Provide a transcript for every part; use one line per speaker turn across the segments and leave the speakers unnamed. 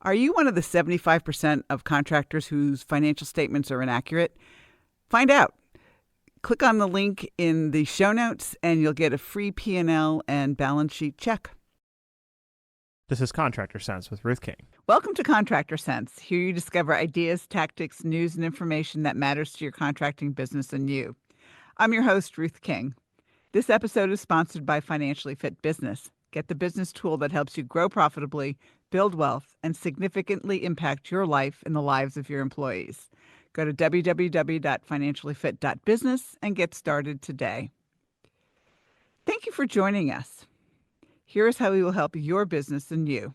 Are you one of the 75% of contractors whose financial statements are inaccurate? Find out. Click on the link in the show notes and you'll get a free P&L and balance sheet check.
This is Contractor Sense with Ruth King.
Welcome to Contractor Sense. Here you discover ideas, tactics, news, and information that matters to your contracting business and you. I'm your host, Ruth King. This episode is sponsored by Financially Fit Business. Get the business tool that helps you grow profitably, build wealth, and significantly impact your life and the lives of your employees. Go to www.financiallyfit.business and get started today. Thank you for joining us. Here is how we will help your business and you.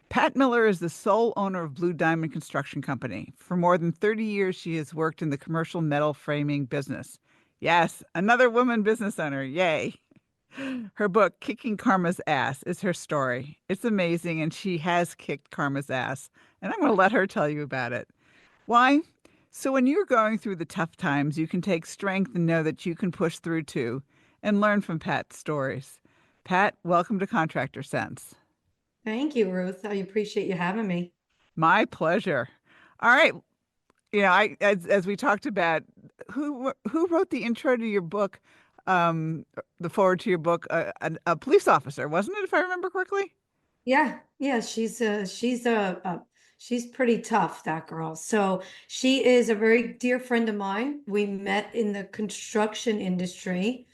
Pat Miller is the sole owner of Blue Diamond Construction Company. For more than 30 years, she has worked in the commercial metal framing business. Yes, another woman business owner. Yay. Her book, Kicking Karma's Ass, is her story. It's amazing, and she has kicked karma's ass. And I'm going to let her tell you about it. Why? So when you're going through the tough times, you can take strength and know that you can push through too, and learn from Pat's stories. Pat, welcome to Contractor Sense.
Thank you, Ruth. I appreciate you having me.
My pleasure. All right. As we talked about, who wrote the intro to your book, the forward to your book, a police officer, wasn't it, if I remember correctly?
Yeah, she's pretty tough, that girl. So she is a very dear friend of mine. We met in the construction industry.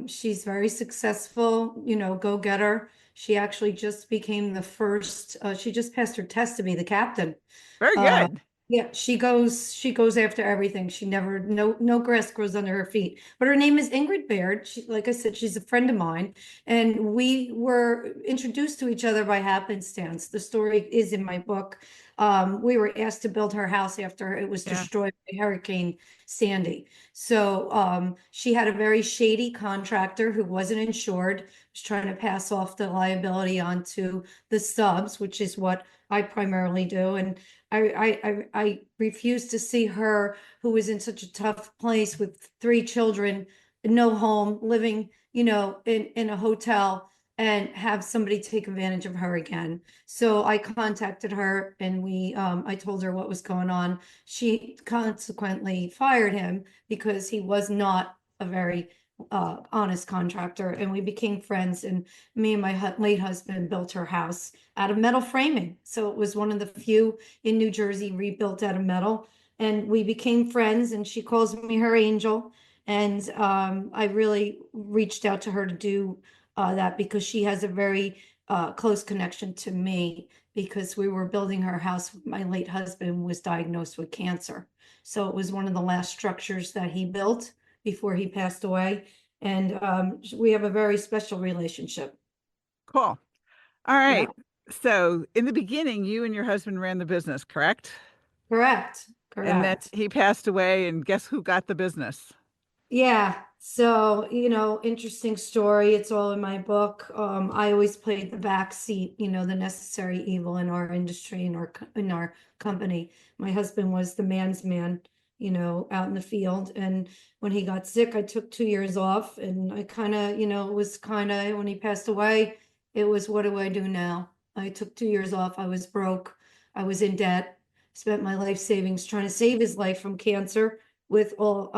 She's very successful, go-getter. She actually just became the first, she just passed her test to be the captain.
Very
Uh,
good.
yeah, she goes after everything. She never, no grass grows under her feet. But her name is Ingrid Baird. She, like I said, she's a friend of mine, and we were introduced to each other by happenstance. The story is in my book. We were asked to build her house after it was
Yeah.
destroyed by Hurricane Sandy. So she had a very shady contractor who wasn't insured, was trying to pass off the liability onto the subs, which is what I primarily do. And I refuse to see her, who was in such a tough place with 3 children, no home, living, in a hotel, and have somebody take advantage of her again. So I contacted her, and I told her what was going on. She consequently fired him because he was not a very honest contractor, and we became friends. And me and my late husband built her house out of metal framing. So it was one of the few in New Jersey rebuilt out of metal. And we became friends, and she calls me her angel. And I really reached out to her to do that because she has a very close connection to me, because we were building her house. My late husband was diagnosed with cancer. So it was one of the last structures that he built before he passed away. And we have a very special relationship.
Cool. All right.
Yeah.
So in the beginning, you and your husband ran the business, correct?
Correct.
And then
Correct.
he passed away, and guess who got the business?
Yeah. So, interesting story. It's all in my book. I always played the back seat, the necessary evil in our industry, in our company. My husband was the man's man, out in the field. And when he got sick, I took 2 years off, and I kind of, it was kind of, when he passed away, it was, what do I do now? I took 2 years off. I was broke. I was in debt, spent my life savings trying to save his life from cancer with all,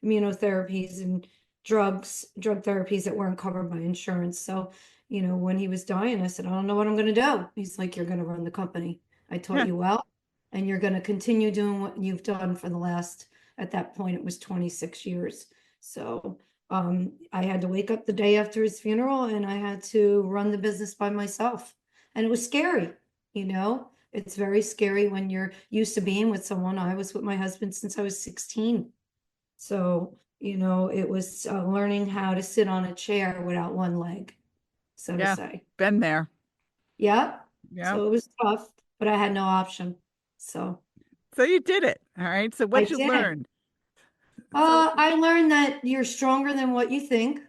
immunotherapies and drug therapies that weren't covered by insurance. So, when he was dying, I said, I don't know what I'm going to do. He's like, you're going to run the company. I taught
Yeah.
you well, and you're going to continue doing what you've done for the last, at that point, it was 26 years. So I had to wake up the day after his funeral, and I had to run the business by myself. And it was scary, It's very scary when you're used to being with someone. I was with my husband since I was 16. So, it was learning how to sit on a chair without one leg, so to
Yeah.
say.
Been there.
Yeah.
Yeah.
So it was tough, but I had no option. So
So you did it. All right. So
I
what'd you
did.
learn? So
I learned that you're stronger than what you think.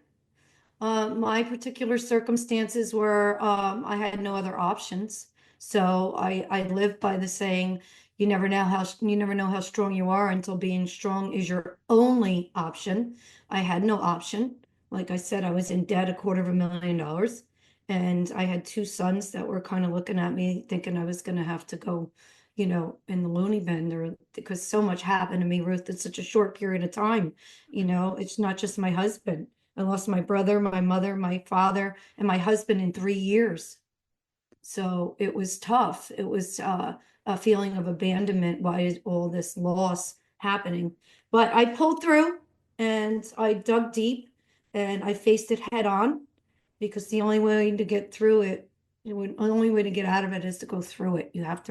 My particular circumstances were, I had no other options. So I live by the saying, you never know how strong you are until being strong is your only option. I had no option. Like I said, I was in debt $250,000, And I had two sons that were kind of looking at me, thinking I was going to have to go, in the loony bin, or because so much happened to me, Ruth, in such a short period of time. It's not just my husband. I lost my brother, my mother, my father, and my husband in 3 years. So it was tough. It was a feeling of abandonment. Why is all this loss happening? But I pulled through and I dug deep and I faced it head on, because the only way to get through it, the only way to get out of it is to go through it. You have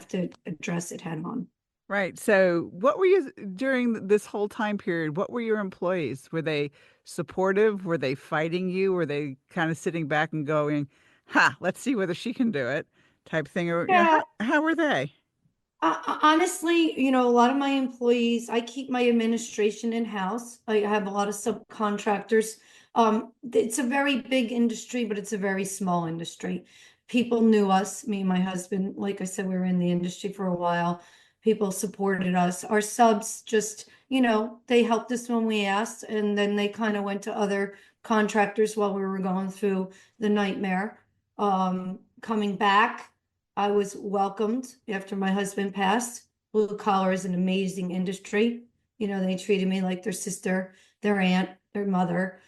to address it head on.
Right. So, what were you during this whole time period? What were your employees? Were they supportive? Were they fighting you? Were they kind of sitting back and going, "Ha, let's see whether she can do it," type thing? Or
Yeah,
how were they?
Honestly, a lot of my employees, I keep my administration in-house. I have a lot of subcontractors. It's a very big industry, but it's a very small industry. People knew us, me and my husband. Like I said, we were in the industry for a while. People supported us. Our subs just, they helped us when we asked, and then they kind of went to other contractors while we were going through the nightmare. Coming back, I was welcomed after my husband passed. Blue collar is an amazing industry. They treated me like their sister, their aunt, their mother.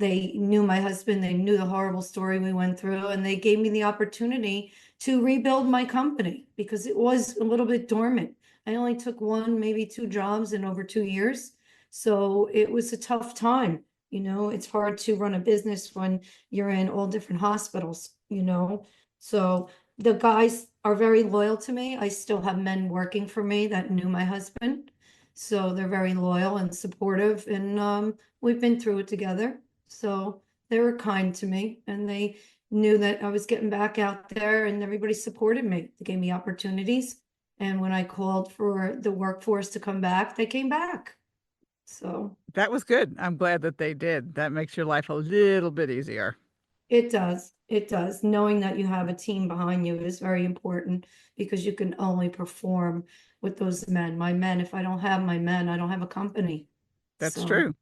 They knew my husband, they knew the horrible story we went through, and they gave me the opportunity to rebuild my company because it was a little bit dormant. I only took one, maybe two jobs in over 2 years. So it was a tough time. It's hard to run a business when you're in all different hospitals. So the guys are very loyal to me. I still have men working for me that knew my husband. So they're very loyal and supportive, and we've been through it together. So they were kind to me, and they knew that I was getting back out there, and everybody supported me. They gave me opportunities. And when I called for the workforce to come back, they came back. So
That was good. I'm glad that they did. That makes your life a little bit easier.
it does. It does. Knowing that you have a team behind you is very important, because you can only perform with those men. My men, if I don't have my men, I don't have a company.
That's
So,
true.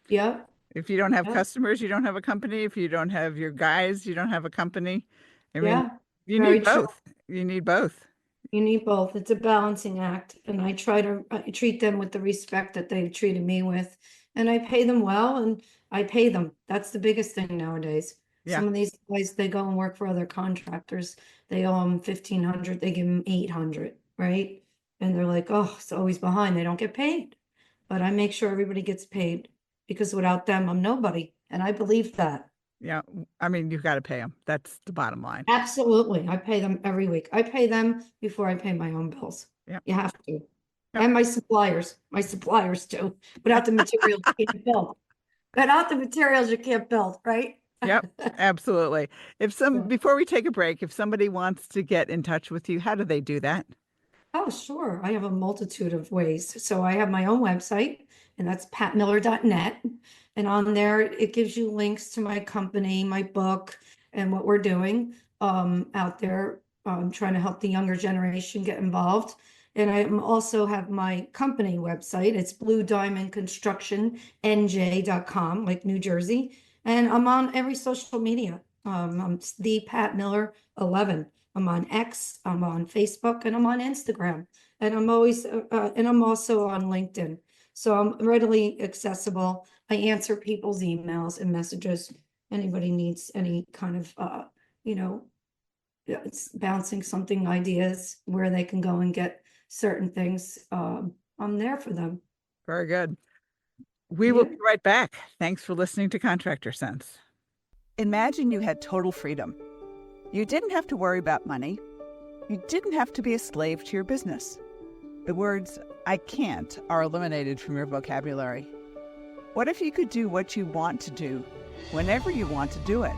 yeah,
If you don't have
yeah,
customers, you don't have a company. If you don't have your guys, you don't have a company. I mean,
yeah,
you
very
need
true.
both. You need both.
You need both. It's a balancing act, and I try to treat them with the respect that they've treated me with, and I pay them well, and I pay them. That's the biggest thing nowadays.
Yeah.
Some of these guys, they go and work for other contractors. They owe them 1,500, they give them 800, right? And they're like, oh, it's always behind. They don't get paid. But I make sure everybody gets paid, because without them, I'm nobody. And I believe that.
Yeah. I mean, you've got to pay them. That's the bottom line.
Absolutely. I pay them every week. I pay them before I pay my own bills.
Yep.
You have to.
Yep.
And my suppliers too. Without the materials, you can't build. Without the materials, you can't build, right?
Yep. Absolutely.
Yeah.
Before we take a break, if somebody wants to get in touch with you, how do they do that?
Oh, sure. I have a multitude of ways. So I have my own website, and that's patmiller.net. And on there, it gives you links to my company, my book, and what we're doing out there, trying to help the younger generation get involved. And I also have my company website. It's Blue Diamond Construction NJ.com, like New Jersey. And I'm on every social media. I'm the Pat Miller 11. I'm on X, I'm on Facebook, and I'm on Instagram. And I'm also on LinkedIn. So I'm readily accessible. I answer people's emails and messages. Anybody needs any kind of, you know, it's bouncing something, ideas where they can go and get certain things. I'm there for them.
Very good. We will
Yeah.
be right back. Thanks for listening to Contractor Sense. Imagine you had total freedom. You didn't have to worry about money. You didn't have to be a slave to your business. The words, I can't, are eliminated from your vocabulary. What if you could do what you want to do, whenever you want to do it?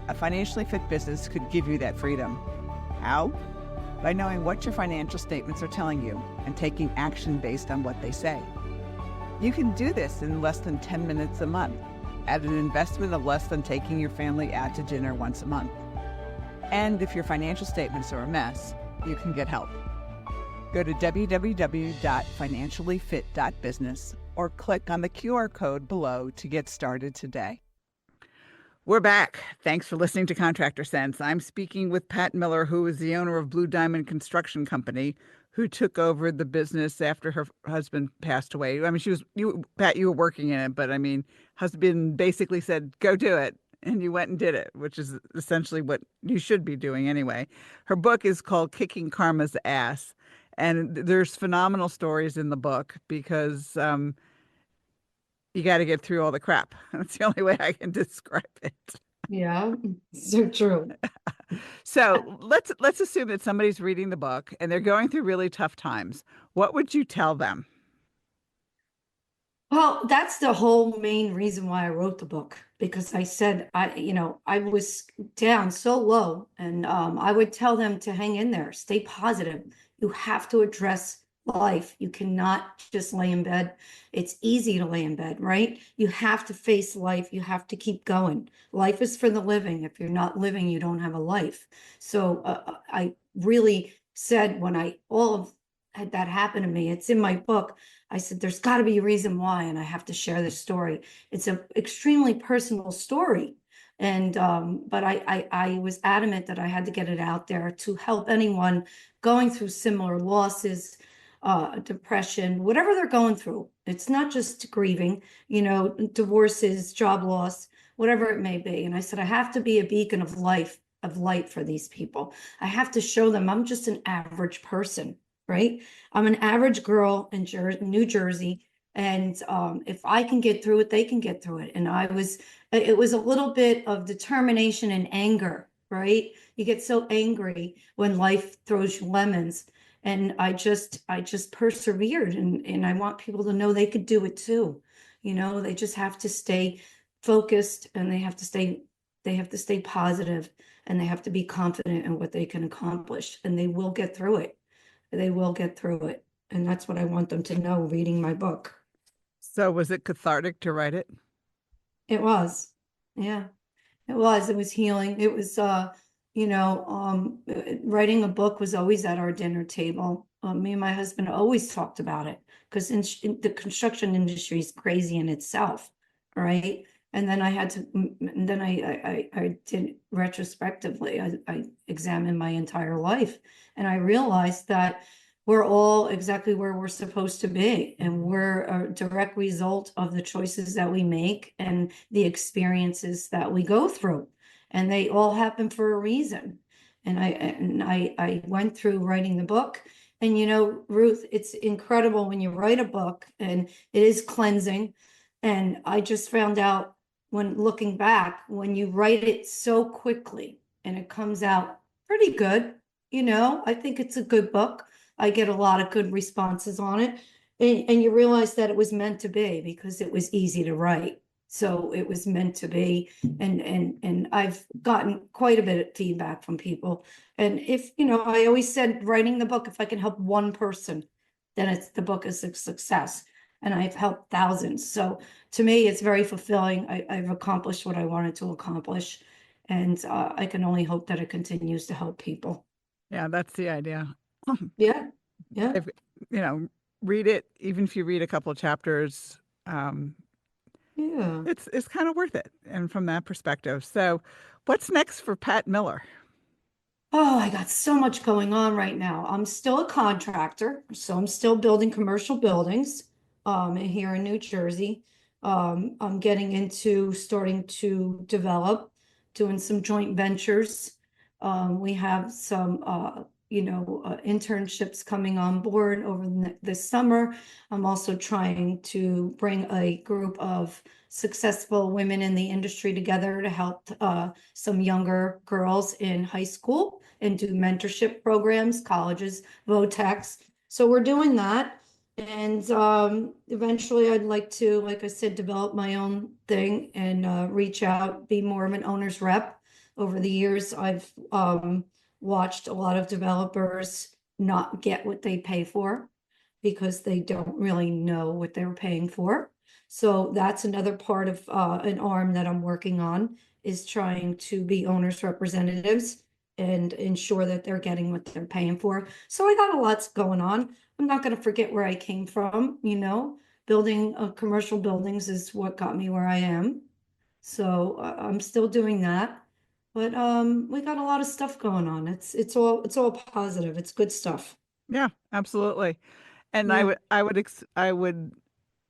A financially fit business could give you that freedom. How? By knowing what your financial statements are telling you and taking action based on what they say. You can do this in less than 10 minutes a month, at an investment of less than taking your family out to dinner once a month. And if your financial statements are a mess, you can get help. Go to www.financiallyfit.business or click on the QR code below to get started today. We're back. Thanks for listening to Contractor Sense. I'm speaking with Pat Miller, who is the owner of Blue Diamond Construction Company, who took over the business after her husband passed away. I mean, Pat, you were working in it, but I mean, husband basically said, go do it. And you went and did it, which is essentially what you should be doing anyway. Her book is called Kicking Karma's Ass. And there's phenomenal stories in the book because you got to get through all the crap. That's the only way I can describe it.
Yeah, so true.
So let's assume that somebody's reading the book and they're going through really tough times. What would you tell them?
Well, that's the whole main reason why I wrote the book, because I said I was down so low, and I would tell them to hang in there, stay positive. You have to address life. You cannot just lay in bed. It's easy to lay in bed, right? You have to face life. You have to keep going. Life is for the living. If you're not living, you don't have a life. So I really said when I all of had that happen to me, it's in my book. I said, there's got to be a reason why, and I have to share this story. It's an extremely personal story. And but I was adamant that I had to get it out there to help anyone going through similar losses, depression, whatever they're going through. It's not just grieving, divorces, job loss, whatever it may be. And I said, I have to be a beacon of light for these people. I have to show them I'm just an average person, right? I'm an average girl in New Jersey, and if I can get through it, they can get through it. And it was a little bit of determination and anger, right? You get so angry when life throws you lemons, and I just persevered, and I want people to know they could do it too. They just have to stay focused, and they have to stay positive, and they have to be confident in what they can accomplish, and they will get through it. They will get through it. And that's what I want them to know reading my book.
So was it cathartic to write it?
It was. Yeah, it was. It was healing. It was, writing a book was always at our dinner table. Me and my husband always talked about it because in the construction industry is crazy in itself, right? And then and then I did retrospectively, I examined my entire life, and I realized that we're all exactly where we're supposed to be, and we're a direct result of the choices that we make and the experiences that we go through, and they all happen for a reason. And I went through writing the book, and Ruth, it's incredible when you write a book, and it is cleansing. And I just found out, when looking back, when you write it so quickly and it comes out pretty good, I think it's a good book. I get a lot of good responses on it. And you realize that it was meant to be because it was easy to write. So it was meant to be. And I've gotten quite a bit of feedback from people. And I always said, writing the book, if I can help one person, then the book is a success. And I've helped thousands. So to me, it's very fulfilling. I've accomplished what I wanted to accomplish. And I can only hope that it continues to help people.
Yeah, that's the idea.
Yeah. Yeah.
If, you know, read it, even if you read a couple of chapters, um,
Yeah.
it's kind of worth it. And from that perspective. So what's next for Pat Miller?
Oh, I got so much going on right now. I'm still a contractor, so I'm still building commercial buildings here in New Jersey. I'm getting into starting to develop, doing some joint ventures. We have some internships coming on board over this summer. I'm also trying to bring a group of successful women in the industry together to help some younger girls in high school and do mentorship programs, colleges, VOTEX. So we're doing that. And eventually I'd like to, like I said, develop my own thing and reach out, be more of an owner's rep. Over the years, I've watched a lot of developers not get what they pay for because they don't really know what they're paying for. So that's another part of an arm that I'm working on, is trying to be owners' representatives and ensure that they're getting what they're paying for. So I got a lot going on. I'm not going to forget where I came from, building commercial buildings is what got me where I am. So I'm still doing that. But we got a lot of stuff going on. It's all positive. It's good stuff.
Yeah, absolutely. And
Yeah.
I would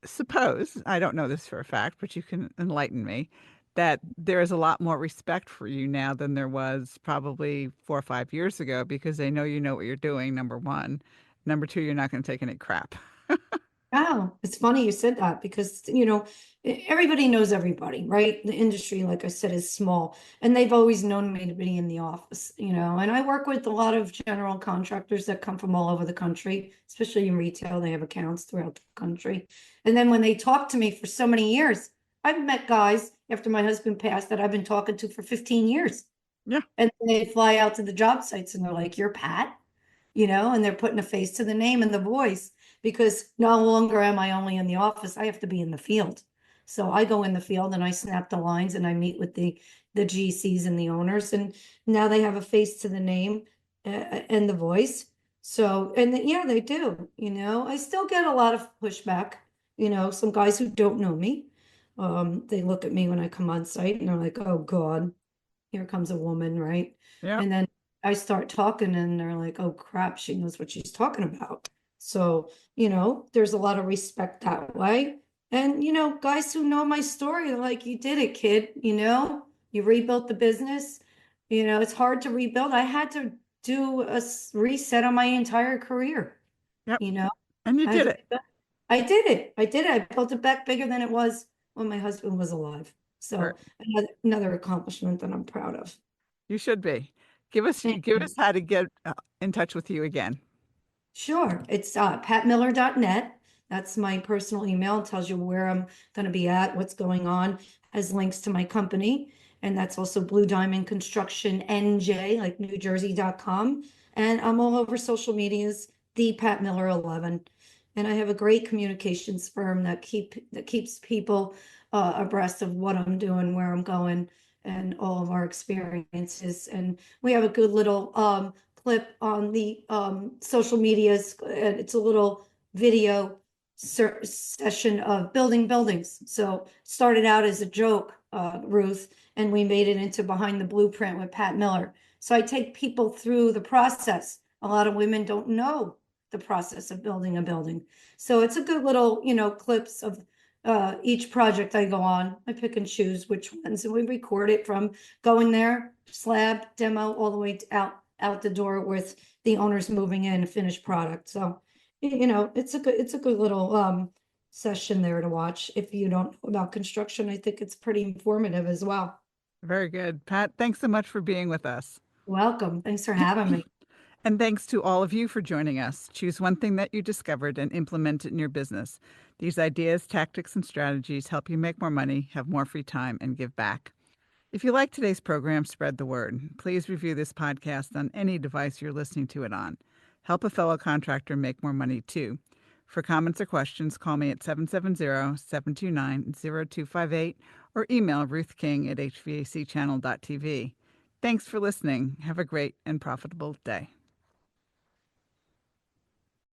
suppose, I don't know this for a fact, but you can enlighten me, that there is a lot more respect for you now than there was probably 4 or 5 years ago because they know you know what you're doing, number one. Number two, you're not going to take any crap.
Wow, it's funny you said that because, everybody knows everybody, right? The industry, like I said, is small and they've always known me to be in the office, and I work with a lot of general contractors that come from all over the country, especially in retail. They have accounts throughout the country. And then when they talk to me for so many years, I've met guys after my husband passed that I've been talking to for 15 years.
Yeah,
And they fly out to the job sites and they're like, "You're Pat?" And they're putting a face to the name and the voice because no longer am I only in the office. I have to be in the field. So I go in the field and I snap the lines and I meet with the GCs and the owners, and now they have a face to the name and the voice. So, and yeah, they do. I still get a lot of pushback. Some guys who don't know me, they look at me when I come on site and they're like, "Oh God, here comes a woman," right?
yeah,
And then I start talking and they're like, "Oh crap, she knows what she's talking about." So, there's a lot of respect that way. And, guys who know my story, they're like, "You did it, kid. You rebuilt the business. It's hard to rebuild. I had to do a reset on my entire career.
yep.
You know,
And you
I had
did
to,
it.
I did it. I did it. I built it back bigger than it was when my husband was alive.
Right.
So another accomplishment that I'm proud of.
You should be.
Thank
Give
you.
us how to get in touch with you again.
Sure. It's patmiller.net. That's my personal email. It tells you where I'm going to be at, what's going on, has links to my company. And that's also Blue Diamond Construction NJ, like NewJersey.com. And I'm all over social medias, the Pat Miller 11. And I have a great communications firm that keeps people abreast of what I'm doing, where I'm going, and all of our experiences. And we have a good little clip on the social medias. It's a little video session of building buildings. So started out as a joke, Ruth, and we made it into Behind the Blueprint with Pat Miller. So I take people through the process. A lot of women don't know the process of building a building. So it's a good little, clips of each project I go on. I pick and choose which ones, and we record it from going there, slab, demo, all the way out the door with the owners moving in, finished product. So, it's a good little session there to watch. If you don't know about construction, I think it's pretty informative as well.
Very good. Pat, thanks so much for being with us.
Welcome. Thanks for having me.
And thanks to all of you for joining us. Choose one thing that you discovered and implement it in your business. These ideas, tactics, and strategies help you make more money, have more free time, and give back. If you like today's program, spread the word. Please review this podcast on any device you're listening to it on. Help a fellow contractor make more money too. For comments or questions, call me at 770-729-0258 or email Ruth King at hvacchannel.tv. Thanks for listening. Have a great and profitable day.